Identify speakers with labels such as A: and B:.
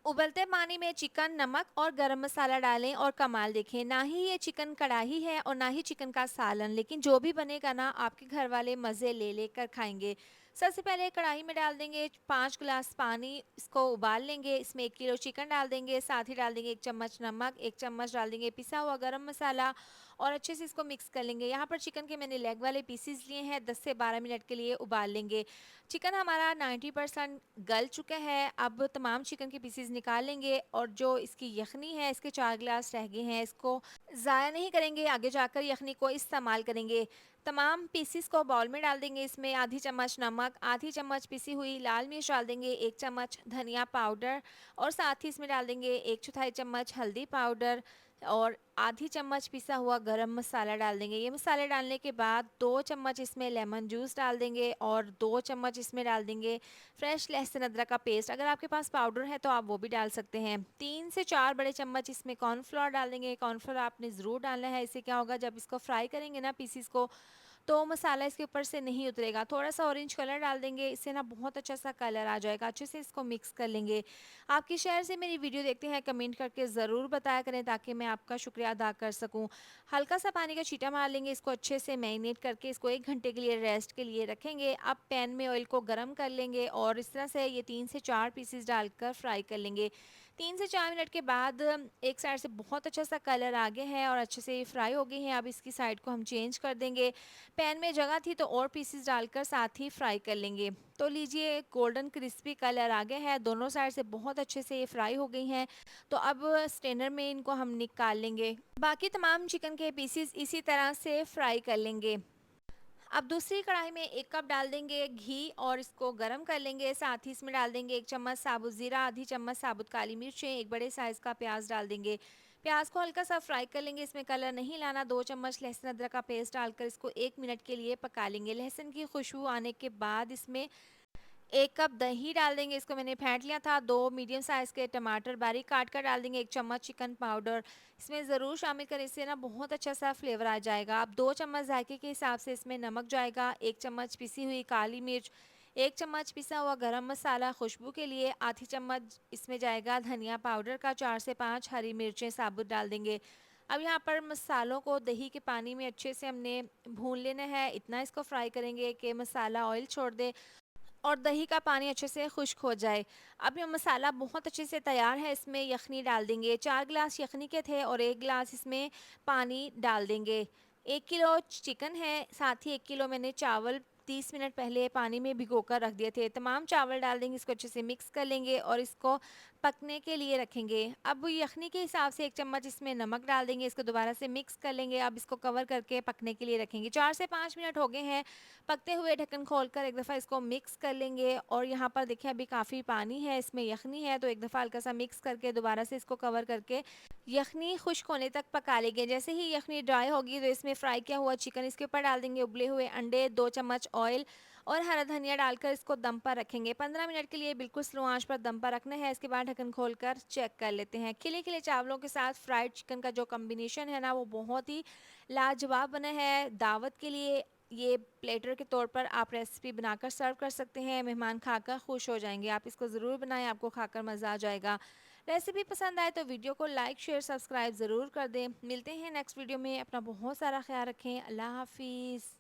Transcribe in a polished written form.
A: उबलते पानी में चिकन, नमक और गरम मसाला डालें और कमाल देखें। ना ही ये चिकन कढ़ाई है और ना ही चिकन का सालन, लेकिन जो भी बनेगा ना आपके घर वाले मज़े ले लेकर खाएंगे। सबसे पहले कढ़ाई में डाल देंगे 5 गिलास पानी, इसको उबाल लेंगे। इसमें 1 किलो चिकन डाल देंगे, साथ ही डाल देंगे 1 चम्मच नमक, 1 चम्मच डाल देंगे पिसा हुआ गरम मसाला और अच्छे से इसको मिक्स कर लेंगे। यहाँ पर चिकन के मैंने लेग वाले पीसीज लिए हैं, 10 से 12 मिनट के लिए उबाल लेंगे। चिकन हमारा 90% गल चुका है। अब तमाम चिकन के पीसेस निकाल लेंगे और जो इसकी यखनी है, इसके 4 गिलास रह गए हैं, इसको ज़ाया नहीं करेंगे, आगे जाकर यखनी को इस्तेमाल करेंगे। तमाम पीसेस को बाउल में डाल देंगे। इसमें आधी चम्मच नमक, आधी चम्मच पिसी हुई लाल मिर्च डाल देंगे, 1 चम्मच धनिया पाउडर और साथ ही इसमें डाल देंगे 1/4 चम्मच हल्दी पाउडर और आधी चम्मच पिसा हुआ गरम मसाला डाल देंगे। ये मसाले डालने के बाद 2 चम्मच इसमें लेमन जूस डाल देंगे और 2 चम्मच इसमें डाल देंगे फ्रेश लहसुन अदरक का पेस्ट। अगर आपके पास पाउडर है तो आप वो भी डाल सकते हैं। 3 से 4 बड़े चम्मच इसमें कॉर्नफ्लोर डाल देंगे। कॉर्नफ्लोर आपने ज़रूर डालना है। इससे क्या होगा, जब इसको फ्राई करेंगे ना पीसीस को, तो मसाला इसके ऊपर से नहीं उतरेगा। थोड़ा-सा ऑरेंज कलर डाल देंगे, इससे ना बहुत अच्छा-सा कलर आ जाएगा। अच्छे से इसको मिक्स कर लेंगे। आप किस शहर से मेरी वीडियो देखते हैं कमेंट करके ज़रूर बताया करें, ताकि मैं आपका शुक्रिया अदा कर सकूँ। हल्का-सा पानी का छींटा मार लेंगे, इसको अच्छे से मैरिनेट करके इसको 1 घंटे के लिए रेस्ट के लिए रखेंगे। अब पैन में ऑयल को गरम कर लेंगे और इस तरह से ये 3 से 4 पीसेस डालकर फ्राई कर लेंगे। 3 से 4 मिनट के बाद एक साइड से बहुत अच्छा-सा कलर आ गया है और अच्छे से ये फ्राई हो गई हैं। अब इसकी साइड को हम चेंज कर देंगे। पैन में जगह थी तो और पीसेस डालकर साथ ही फ्राई कर लेंगे। तो लीजिए, गोल्डन क्रिस्पी कलर आ गया है, दोनों साइड से बहुत अच्छे से ये फ्राई हो गई हैं। तो अब स्ट्रेनर में इनको हम निकाल लेंगे। बाकी तमाम चिकन के पीसेस इसी तरह से फ्राई कर लेंगे। अब दूसरी कढ़ाई में 1 कप डाल देंगे घी और इसको गरम कर लेंगे। साथ ही इसमें डाल देंगे 1 चम्मच साबुत ज़ीरा, आधी चम्मच साबुत काली मिर्चें, 1 बड़े साइज़ का प्याज डाल देंगे। प्याज को हल्का सा फ्राई कर लेंगे, इसमें कलर नहीं लाना। 2 चम्मच लहसुन अदरक का पेस्ट डालकर इसको 1 मिनट के लिए पका लेंगे। लहसुन की खुशबू आने के बाद इसमें 1 कप दही डाल देंगे, इसको मैंने फेंट लिया था। 2 मीडियम साइज़ के टमाटर बारीक काट कर डाल देंगे, 1 चम्मच चिकन पाउडर इसमें ज़रूर शामिल करें, इससे ना बहुत अच्छा सा फ्लेवर आ जाएगा। अब 2 चम्मच जायके के हिसाब से इसमें नमक जाएगा, 1 चम्मच पिसी हुई काली मिर्च, 1 चम्मच पिसा हुआ गरम मसाला खुशबू के लिए, आधी चम्मच इसमें जाएगा धनिया पाउडर का, 4 से 5 हरी मिर्चें साबुत डाल देंगे। अब यहाँ पर मसालों को दही के पानी में अच्छे से हमने भून लेना है। इतना इसको फ्राई करेंगे कि मसाला ऑयल छोड़ दे और दही का पानी अच्छे से खुश्क हो जाए। अब ये मसाला बहुत अच्छे से तैयार है, इसमें यखनी डाल देंगे। 4 गिलास यखनी के थे और 1 गिलास इसमें पानी डाल देंगे। 1 किलो चिकन है, साथ ही 1 किलो मैंने चावल 30 मिनट पहले पानी में भिगोकर रख दिए थे। तमाम चावल डाल देंगे, इसको अच्छे से मिक्स कर लेंगे और इसको पकने के लिए रखेंगे। अब यखनी के हिसाब से 1 चम्मच इसमें नमक डाल देंगे, इसको दोबारा से मिक्स कर लेंगे। अब इसको कवर करके पकने के लिए रखेंगे। 4 से 5 मिनट हो गए हैं। पकते हुए ढक्कन खोलकर एक दफ़ा इसको मिक्स कर लेंगे और यहाँ पर देखिए अभी काफ़ी पानी है, इसमें यखनी है, तो एक दफ़ा हल्का सा मिक्स करके दोबारा से इसको कवर करके यखनी खुश्क होने तक पका लेंगे। जैसे ही यखनी ड्राई होगी तो इसमें फ्राई किया हुआ चिकन इसके ऊपर डाल देंगे, उबले हुए अंडे, 2 चम्मच ऑयल और हरा धनिया डालकर इसको दम पर रखेंगे। 15 मिनट के लिए बिल्कुल स्लो आंच पर दम पर रखना है। इसके बाद ढक्कन खोलकर चेक कर लेते हैं। खिले खिले चावलों के साथ फ्राइड चिकन का जो कॉम्बिनेशन है ना, वो बहुत ही लाजवाब बना है। दावत के लिए ये प्लेटर के तौर पर आप रेसिपी बनाकर सर्व कर सकते हैं। मेहमान खाकर खुश हो जाएंगे। आप इसको ज़रूर बनाएं, आपको खाकर मज़ा आ जाएगा। रेसिपी पसंद आए तो वीडियो को लाइक शेयर सब्सक्राइब ज़रूर कर दें। मिलते हैं नेक्स्ट वीडियो में। अपना बहुत सारा ख्याल रखें। अल्लाह हाफिज़।